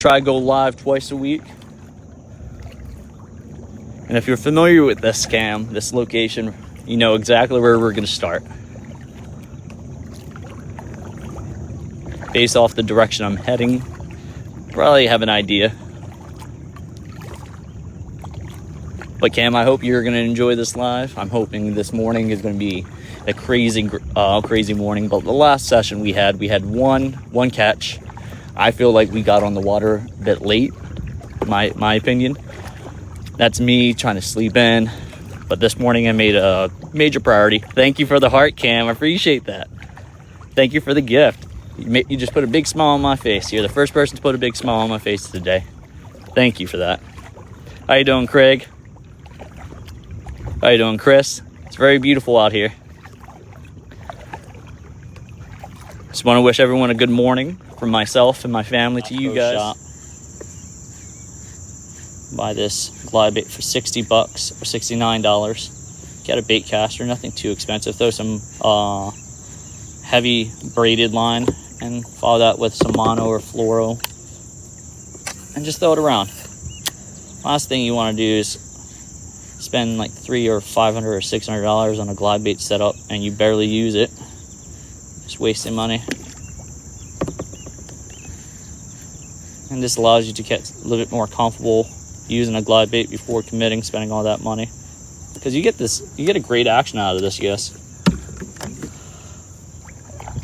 try to go live twice a week. And if you're familiar with this cam, this location, you know exactly where we're going to start. Based off the direction I'm heading, probably have an idea. But Cam, I hope you're going to enjoy this live. I'm hoping this morning is going to be a crazy morning. But the last session we had one catch. I feel like we got on the water a bit late, my opinion. That's me trying to sleep in. But this morning I made a major priority. Thank you for the heart, Cam. I appreciate that. Thank you for the gift. You just put a big smile on my face. You're the first person to put a big smile on my face today. Thank you for that. How you doing, Craig? How you doing, Chris? It's very beautiful out here. Just want to wish everyone a good morning from myself and my family to you guys. Buy this glide bait for $60 or $69. Get a bait caster, nothing too expensive. Throw some heavy braided line and follow that with some mono or fluoro and just throw it around. Last thing you want to do is spend like $300 or $500 or $600 on a glide bait setup and you barely use it. Just wasting money. And this allows you to get a little bit more comfortable using a glide bait before committing, spending all that money. Because you get a great action out of this, yes.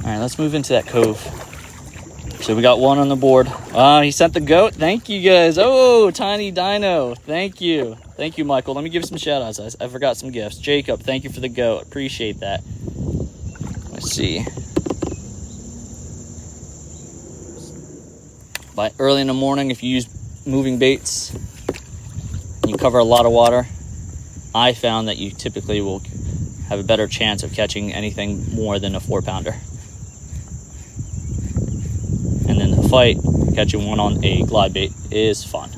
Alright, let's move into that cove. So we got one on the board. He sent the goat. Thank you guys. Oh, Tiny Dino. Thank you. Thank you, Michael. Let me give some shout outs. I forgot some gifts. Jacob, thank you for the goat. Appreciate that. Let's see. By early in the morning, if you use moving baits and you cover a lot of water, I found that you typically will have a better chance of catching anything more than a 4-pounder. And then the fight, catching one on a glide bait is fun.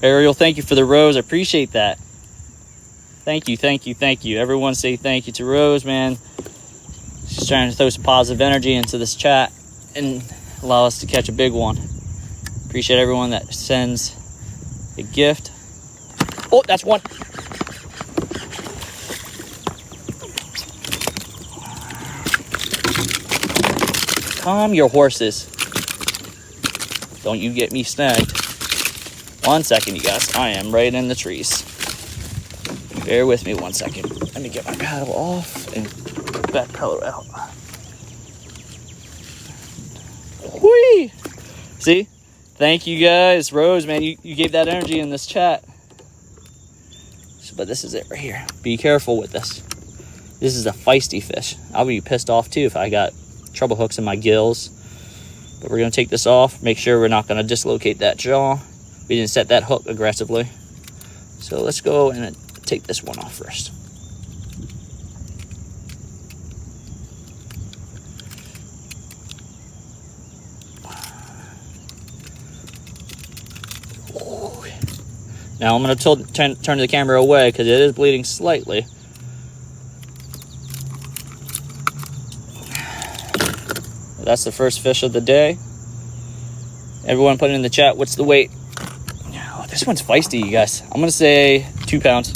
Ariel, thank you for the rose. I appreciate that. Thank you, thank you, thank you. Everyone say thank you to Rose, man. She's trying to throw some positive energy into this chat and allow us to catch a big one. Appreciate everyone that sends a gift. Oh, that's one. Calm your horses. Don't you get me snagged. 1 second, you guys. I am right in the trees. Bear with me 1 second. Let me get my paddle off and backpedal out. Whee! See? Thank you guys. Rose, man, you gave that energy in this chat. But this is it right here. Be careful with this. This is a feisty fish. I'll be pissed off too if I got treble hooks in my gills. But we're going to take this off. Make sure we're not going to dislocate that jaw. We didn't set that hook aggressively. So let's go and take this one off first. Now I'm going to turn the camera away because it is bleeding slightly. That's the first fish of the day. Everyone put it in the chat, what's the weight? Oh, this one's feisty, you guys. I'm going to say 2 pounds.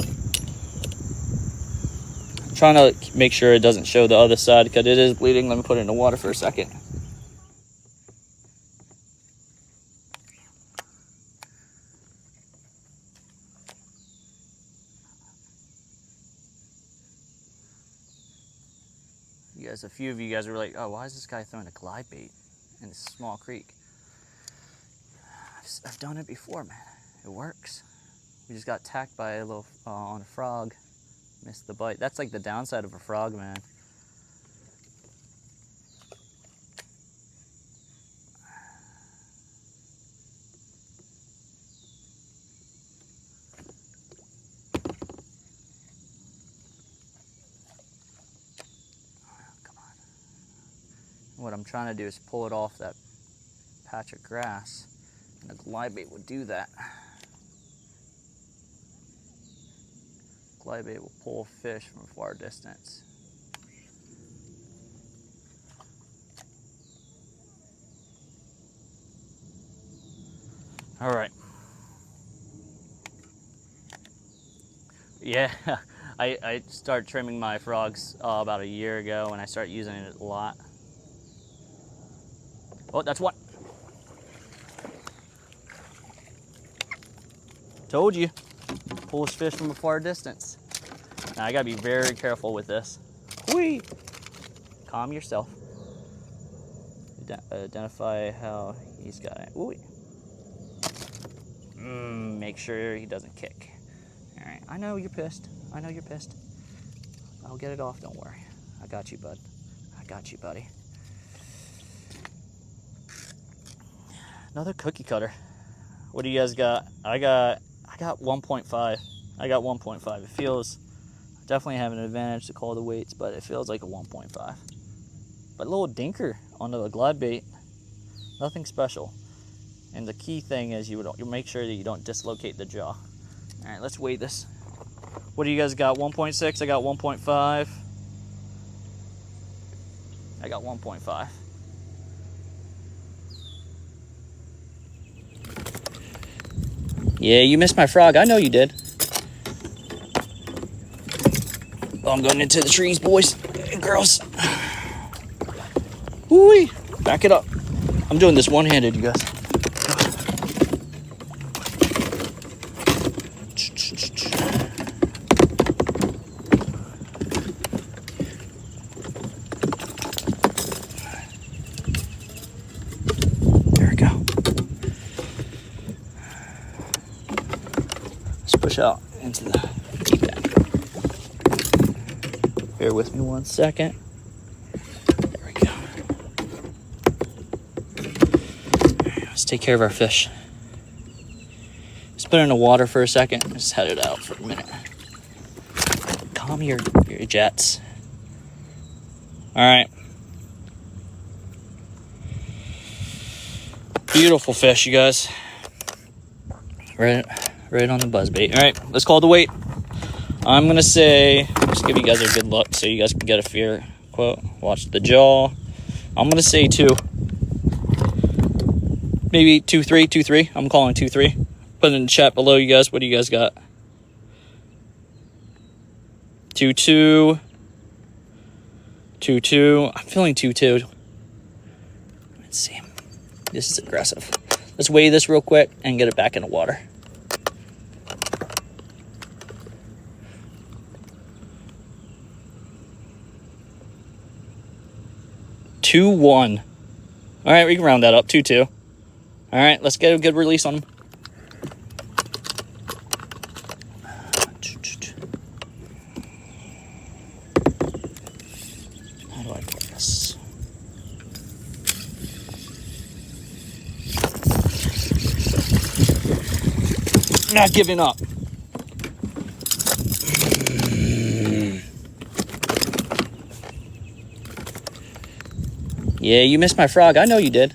I'm trying to make sure it doesn't show the other side because it is bleeding. Let me put it in the water for a second. You guys, a few of you guys were like, oh, why is this guy throwing a glide bait in a small creek? I've done it before, man. It works. We just got attacked by a little on a frog. Missed the bite. That's like the downside of a frog, man. Come on. What I'm trying to do is pull it off that patch of grass. And a glide bait would do that. glide bait will pull fish from a far distance. All right. Yeah, I started trimming my frogs about a year ago, and I started using it a lot. Oh, that's one. Told you, pulls fish from a far distance. Now I gotta be very careful with this. Whee! Calm yourself. Identify how he's got it. Whee! Make sure he doesn't kick. All right, I know you're pissed. I know you're pissed. I'll get it off, don't worry. I got you, bud. I got you, buddy. Another cookie cutter. What do you guys got? I got 1.5. I got 1.5. It feels, definitely have an advantage to call the weights, but it feels like a 1.5. But a little dinker on the glide bait. Nothing special. And the key thing is you make sure that you don't dislocate the jaw. All right, let's weigh this. What do you guys got? 1.6. I got 1.5. I got 1.5. Yeah, you missed my frog. I know you did. Oh, I'm going into the trees, boys and girls. Woo-wee. Back it up. I'm doing this one-handed, you guys. There we go. Let's push out into the deep end. Bear with me 1 second. There we go. Let's take care of our fish. Just put it in the water for a second. Just head it out for a minute. Calm your jets. All right. Beautiful fish, you guys. Right on the buzzbait. All right, let's call the weight. I'm gonna say, just give you guys a good look so you guys can get a fair quote. Watch the jaw. I'm gonna say 2. Maybe 2.3, 2.3. I'm calling 2.3. Put it in the chat below, you guys. What do you guys got? 2.2. 2.2. I'm feeling 2.2. Let's see. This is aggressive. Let's weigh this real quick and get it back in the water. 2.1. All right, we can round that up. 2.2. All right, let's get a good release on him. How do I put this? Not giving up. Yeah, you missed my frog. I know you did.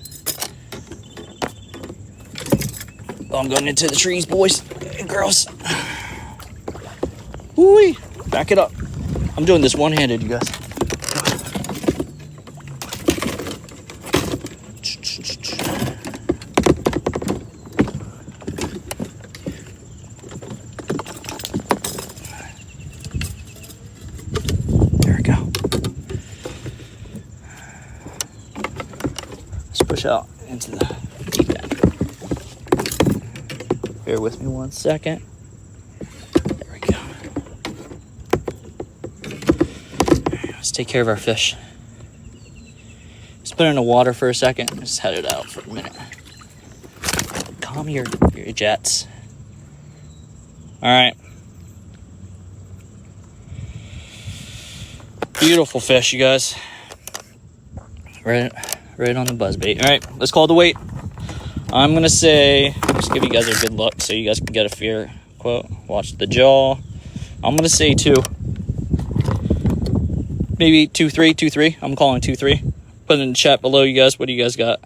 Oh, I'm going into the trees, boys and girls. Woo-wee. Back it up. I'm doing this one-handed, you guys. There we go. Let's push out into the deep end. Bear with me 1 second. There we go. Let's take care of our fish. Just put it in the water for a second. Just head it out for a minute. Calm your jets. All right. Beautiful fish, you guys. Right on the buzzbait. All right, let's call the weight. I'm gonna say, just give you guys a good look so you guys can get a fair quote. Watch the jaw. I'm gonna say 2. Maybe 2.3, 2.3. I'm calling 2.3. Put it in the chat below, you guys. What do you guys got?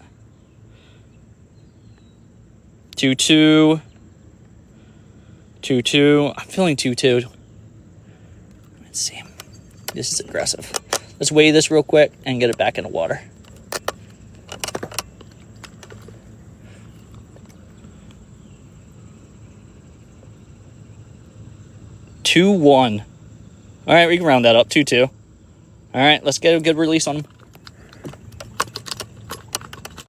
2.2. 2.2. I'm feeling 2.2. Let's see. This is aggressive. Let's weigh this real quick and get it back in the water. $2.1. All right, we can round that up. 2.2. All right, let's get a good release on him.